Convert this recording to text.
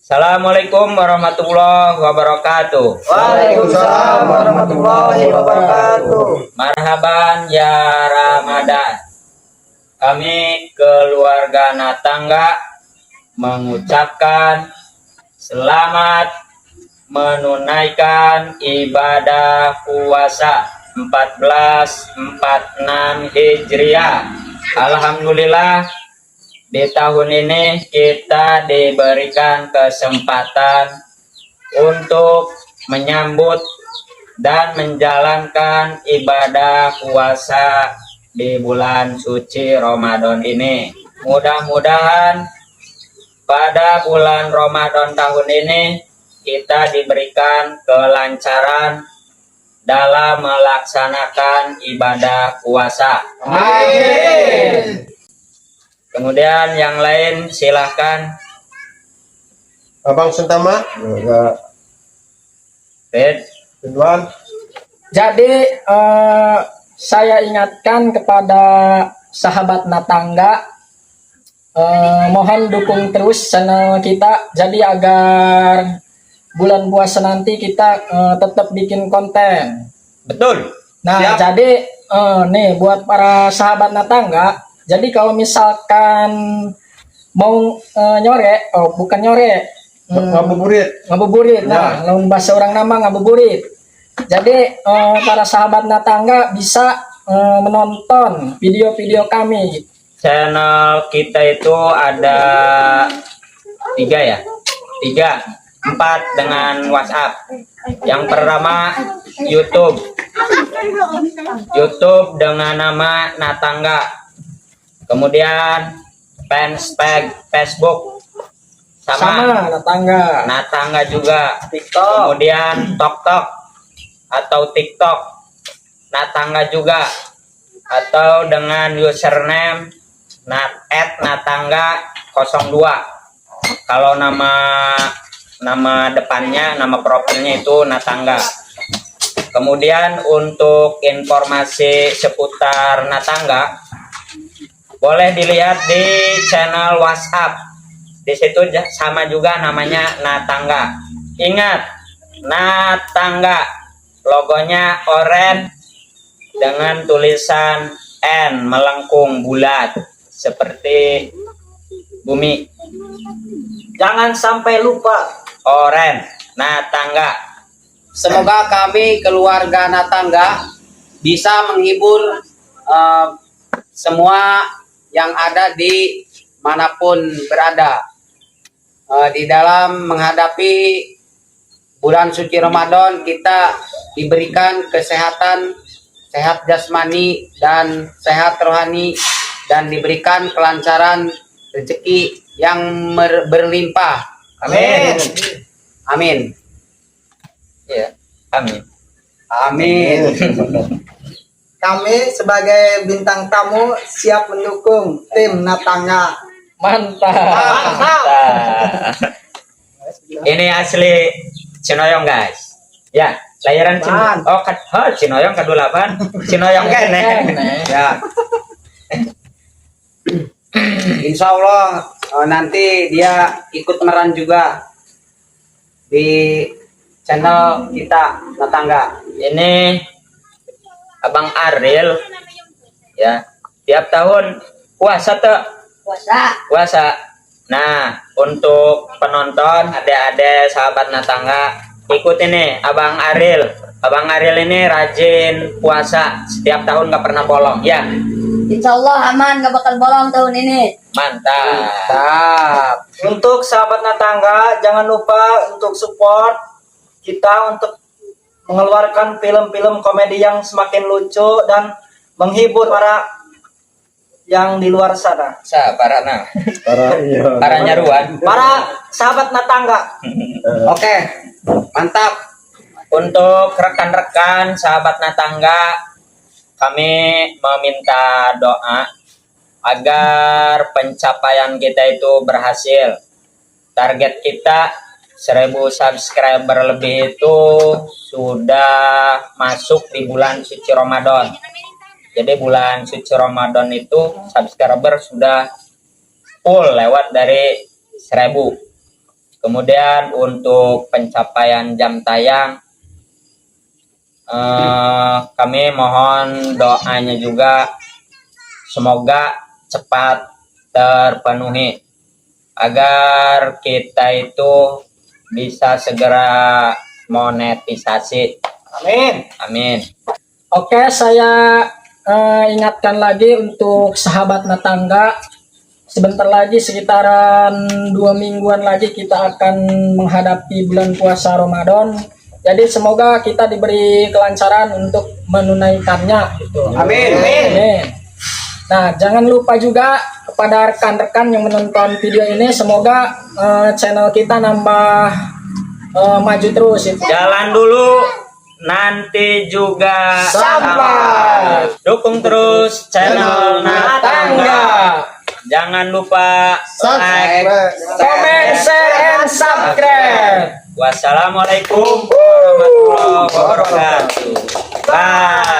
Assalamualaikum warahmatullahi wabarakatuh. Waalaikumsalam warahmatullahi wabarakatuh. Marhaban ya Ramadan. Kami keluarga Natangga mengucapkan selamat menunaikan ibadah puasa 1446 Hijriah. Alhamdulillah, di tahun ini kita diberikan kesempatan untuk menyambut dan menjalankan ibadah puasa di bulan suci Ramadan ini. Mudah-mudahan pada bulan Ramadan tahun ini kita diberikan kelancaran dalam melaksanakan ibadah puasa. Amin. Kemudian yang lain silahkan. Abang Sentama, Ridwan. Jadi saya ingatkan kepada sahabat Natangga, mohon dukung terus channel kita, jadi agar bulan puasa nanti kita tetap bikin konten. Betul. Nah, Siap. jadi nih buat para sahabat Natangga, jadi kalau misalkan mau bukan nyore, ngabuburit. Nah, lawan bahasa orang nama ngabuburit. Jadi para sahabat Natangga bisa menonton video-video kami. Channel kita itu ada 4 dengan WhatsApp. Yang pertama YouTube dengan nama Natangga. Kemudian Facebook sama Natangga juga. Kemudian TikTok atau TikTok Natangga juga, atau dengan username @natangga02. Kalau nama depannya, nama profilnya itu Natangga. Kemudian untuk informasi seputar Natangga boleh dilihat di channel WhatsApp. Di situ sama juga namanya Natangga. Ingat, Natangga logonya oranye dengan tulisan N melengkung bulat seperti bumi. Jangan sampai lupa Oranye Natangga. Semoga kami keluarga Natangga bisa menghibur semua yang ada di manapun berada di dalam menghadapi bulan suci Ramadan. Kita diberikan kesehatan, sehat jasmani dan sehat rohani, dan diberikan kelancaran rezeki yang berlimpah. Amin. Amin. Ya, amin. Amin. Kami sebagai bintang tamu siap mendukung tim Natangga. Mantap. Ini asli Cinoyong, guys. Ya, layaran Cinoyong ke-8. Cinoyong kene. Ya. Insya Allah nanti dia ikut meran juga di channel kita Natangga. Ini Abang Ariel, ya, tiap tahun puasa tuh. Puasa. Nah, untuk penonton, adik-adik sahabat Natangga, ikut ini Abang Ariel. Abang Ariel ini rajin puasa, setiap tahun nggak pernah bolong, ya. Insya Allah aman, gak bakal bolong tahun ini. Mantap. Untuk sahabat Natangga, jangan lupa untuk support kita untuk mengeluarkan film-film komedi yang semakin lucu dan menghibur para yang di luar sana. Para nyaruan. Para sahabat Natangga. Oke, mantap. Untuk rekan-rekan sahabat Natangga, kami meminta doa agar pencapaian kita itu berhasil. Target kita 1000 subscriber lebih itu sudah masuk di bulan suci Ramadan. Jadi bulan suci Ramadan itu subscriber sudah full lewat dari 1000. Kemudian untuk pencapaian jam tayang, kami mohon doanya juga semoga cepat terpenuhi agar kita itu bisa segera monetisasi. Amin. Amin. Oke, saya ingatkan lagi untuk sahabat Natangga, sebentar lagi sekitaran 2 mingguan lagi kita akan menghadapi bulan puasa Ramadan. Jadi semoga kita diberi kelancaran untuk menunaikannya gitu. Amin. Amin. Nah, jangan lupa juga kepada rekan-rekan yang menonton video ini, semoga channel kita nambah maju terus itu. Jalan dulu, nanti juga Sampai. Dukung terus channel Natangga. Jangan lupa like, Comment, share, and subscribe. Wassalamualaikum warahmatullahi wabarakatuh. Bye.